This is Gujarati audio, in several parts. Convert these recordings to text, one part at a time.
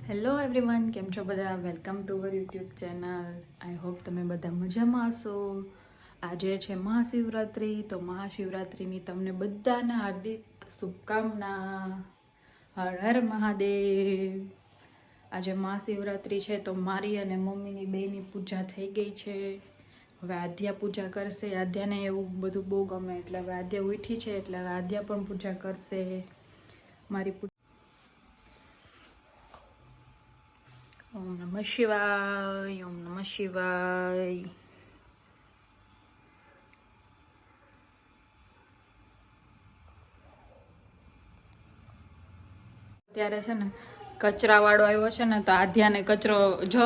હેલો એવરીવન, કેમ છો બધા? Welcome to our YouTube channel. I hope તમે બધા મજામાં હશો. આજે છે મહાશિવરાત્રિ, તો મહાશિવરાત્રિની તમને બધાને હાર્દિક શુભકામના. હર હર મહાદેવ. આજે મહાશિવરાત્રિ છે તો મારી અને મમ્મીની બેની પૂજા થઈ ગઈ છે. હવે આદ્યા પૂજા કરશે. આદ્યાને એવું બધું બહુ ગમે એટલે હવે આદ્યા ઉઠી છે એટલે હવે આદ્યા પણ પૂજા કરશે. મારી ઓમ નમઃ શિવાય, ઓમ નમઃ શિવાય. અત્યારે છે ને કચરા વાળો આવ્યો છે ને તો આધ્યાને કચરો જો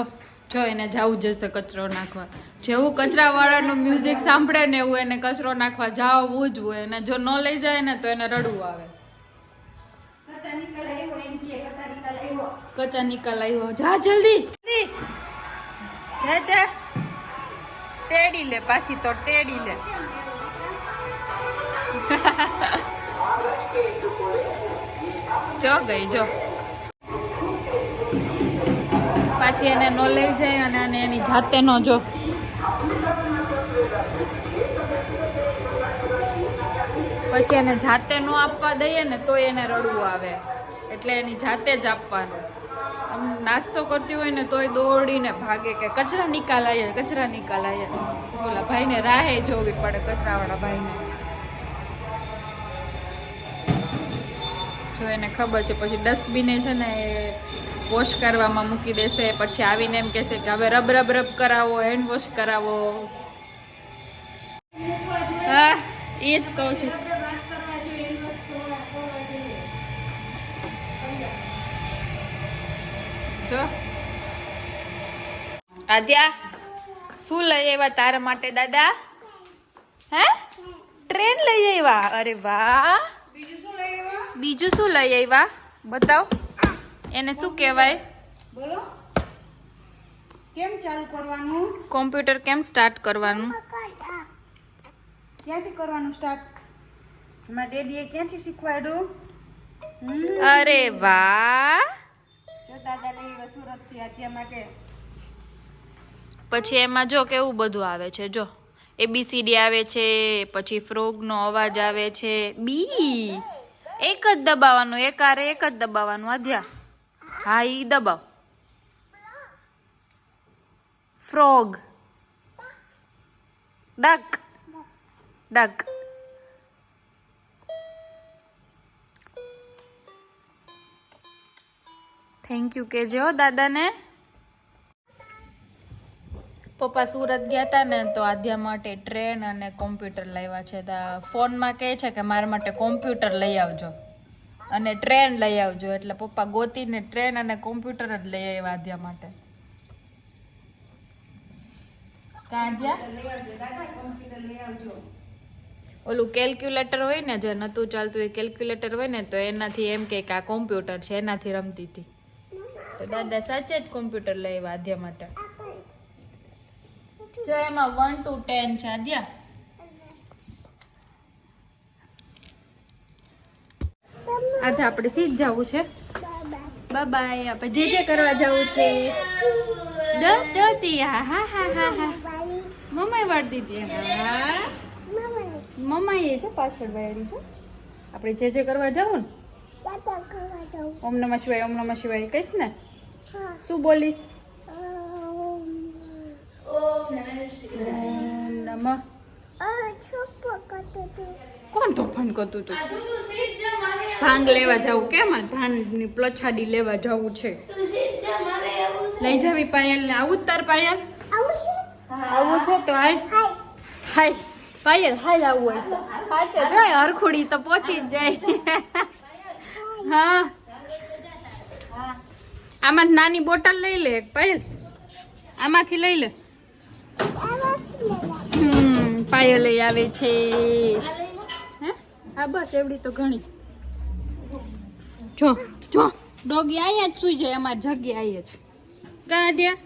એને જાવું જશે કચરો નાખવા. જેવું કચરા વાળાનું મ્યુઝિક સાંભળે ને એવું એને કચરો નાખવા જાવું જ હોય. અને જો ન લઈ જાય ને તો એને રડવું આવે. કચા નિકાલ આવ્યો, જા જલ્દી જા. ટેડી લે પાછી તો ટેડી લે. જો ગઈ જો પાછી એને નો લઈ જાય અને એની જાતે નો જો પછી એને જાતે નો આપવા દઈએ ને તોય એને રડવું આવે. એટલે એની જાતે જ આપવાનું. આમ નાસ્તો કરતી હોય ને તોય દોડીને ભાગે કે કચરા નિકાલ આયે, કચરા નિકાલ આયે. ઓલા ભાઈને રાહે જોવી પડે, કચરાવાળા ભાઈને. જો એને ખબર છે પછી ડસ્ટબિને છે ને એ વોશ કરવામાં મૂકી દેશે. પછી આવીને એમ કહેશે કે હવે રબ રબ રબ કરાવો, હેન્ડ વોશ કરાવો. હા એ જ કહું છું. જો આદ્યા શું લઈ આવ્યા તારા માટે દાદા? હે ટ્રેન લઈ આવ્યા? અરે વાહ. બીજું શું લઈ આવ્યા બતાવ. એને શું કહેવાય? બોલો કેમ ચાલુ કરવાનું? કોમ્પ્યુટર કેમ સ્ટાર્ટ કરવાનું? ક્યાંથી કરવાનું સ્ટાર્ટ? મારા ડેડીએ ક્યાંથી શીખવાડ્યું? અરે વાહ. જો દાદા લઈ સુરત થી આદ્યા માટે. પછી એમાં જો કેવું બધું આવે છે. જો ABCD આવે છે, પછી ફ્રોગનો અવાજ આવે છે. બી એક જ દબાવવાનું, એક આરે એક જ દબાવવાનું. આધ્યા હા ઈ દબાવ. Frog, duck duck. Thank you કેજો દાદાને. પપ્પા સુરત ગયા હતા ને તો આદ્યા માટે ટ્રેન અને કોમ્પ્યુટર લાવ્યા છે. ફોનમાં કહે છે કે મારા માટે કોમ્પ્યુટર લઈ આવજો અને ટ્રેન લઈ આવજો. એટલે પપ્પા ગોતીને ટ્રેન અને કોમ્પ્યુટર જ લઈ આવ્યા આદ્યા માટે. ઓલું કેલ્ક્યુલેટર હોય ને, જે નતું ચાલતું એ કેલ્ક્યુલેટર હોય ને, તો એનાથી એમ કે આ કોમ્પ્યુટર છે, એનાથી રમતી હતી. તો દાદા સાચે જ કોમ્પ્યુટર લઈ આવ્યા આદ્યા માટે. જો એમાં 1 to 10 છે આદ્યા. આધા આપણે સીધ જવું છે. બાય. આપણે જે કરવા જવું છે. જોતી હા હા હા હા હા. મમ્માએ વાળી દીધી. હા મમ્માએ છે પાછળ વાળી છે. આપણે જે કરવા જવું ને. ઓમ નમઃ શિવાય, ઓમ નમઃ શિવાય કહીશ ને? શું બોલીશ? નમઃ. કોણ તોફાન કરતું હતું? ભાંગ લેવા જવું. કેમ ભાંગની પ્લછાડી લેવા જવું છે? લઈ જાવી પાયલ ને? આવું જ તાર પાયલ? આવું છે તો હાય હાય પાયલ હાય. આવું હોય તો હાચે જાય હરખુડી તો પહોંચી જ જાય. હા આમાં નાની બોટલ લઈ લે એક પાયલ. આમાંથી લઈ લે. પાયલ આવે છે. હા બસ એવડી તો ઘણી. જો જો ડોગી અહીંયા જ સુઈ જાય. અમારી જગ્યા અહીંયા જ. કાઢ્યા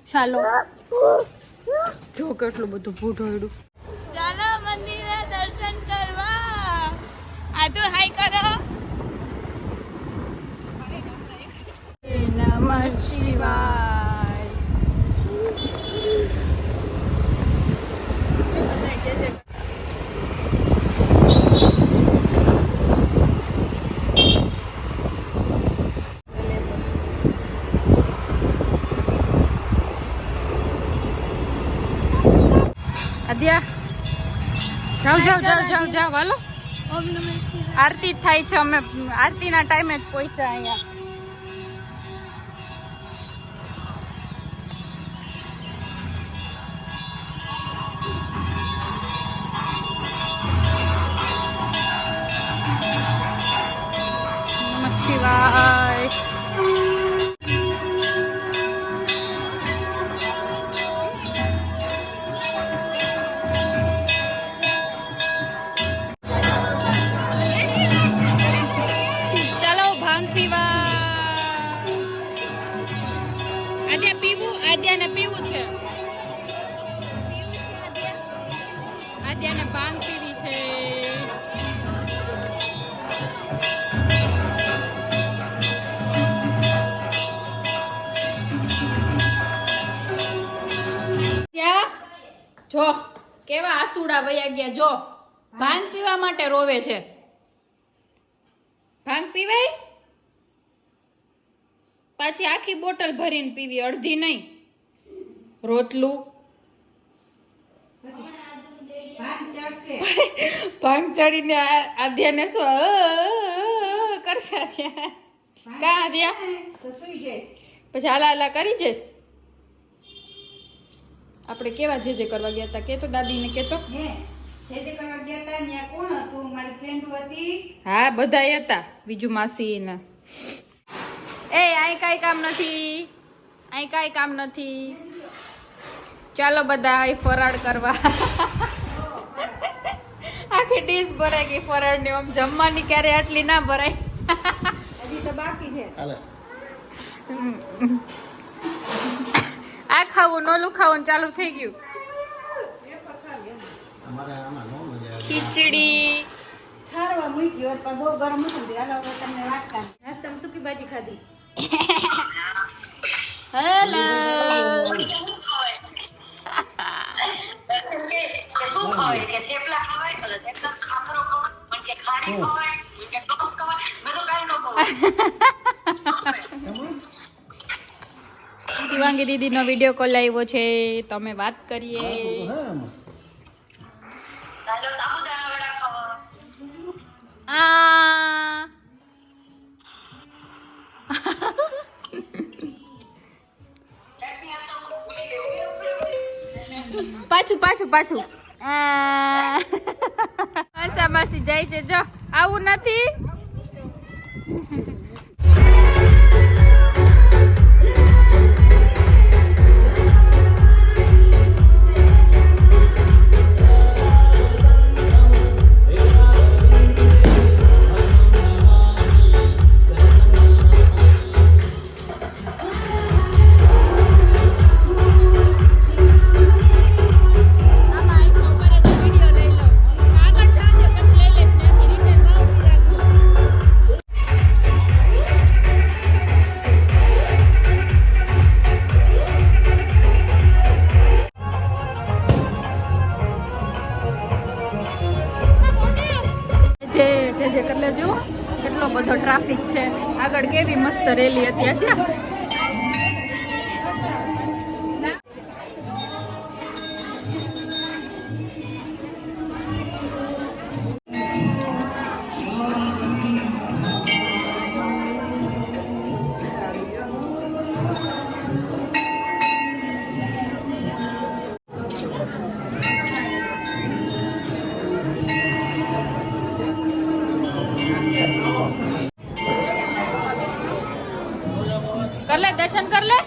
ચાલો. જો કેટલું બધું ભૂઢોયડું. ચાલો મંદિરે દર્શન કરવા. આ તો હાય કરો. નમઃ શિવાય. આદ્યા જાઓ જાઓ જાઓ જાઓ જાઓ હાલો. આરતી થાય છે. અમે આરતીના ટાઈમે જ પહોંચ્યા અહીંયા. નમઃ શિવાય. ચાલો ભાંગ પીવા. આદ્યા પીવું. આદ્યાને પીવું છે. આદ્યાને ભાંગ પીવી છે. જો કેવા આસુડા વયા ગયા. જો ભાંગ પીવા માટે રોવે છે. ભાંગ પીવાય પાછી આખી બોટલ ભરીને પીવી, અડધી નહીં. રોટલું ભાંગ ચડીને આધ્યાને શું કરશે ત્યાં કા આધ્યા પછી હાલા હાલા કરી જઈશ. આપણે કેવા જે કરવા ગયા હતા કેતો દાદીને કેતો. હા બધા હતા. બીજું માસી ને એ અહીં કઈ કામ નથી. અહીં કઈ કામ નથી. ચાલો બધા ફરાળ કરવા. આખી ડીશ ભરાઈ ગઈ ફરાળ ની. આમ જમવાની ક્યારે આટલી ના ભરાય. હજી તો બાકી છે. આ ખાવું નોલું ખાવું ચાલુ થઈ ગયું. ખીચડી ઠારવા મૂકી હોત પણ બહુ ગરમ હતું. હાલો હવે તમને વાટકા નાસ્તામાં સૂકી ભાજી ખાધી. હેલો શિવાંગી દીદી નો વિડીયો કોલ આવ્યો છે. તમે વાત કરીએ. પાછું પાછું પાછું. હંસા માસી જાય છે. જો આવું નથી. જે કરી લેજો. કેટલો બધો ટ્રાફિક છે. આગળ કેવી મસ્ત રેલી હતી. ત્યાં कर ले दर्शन कर ले.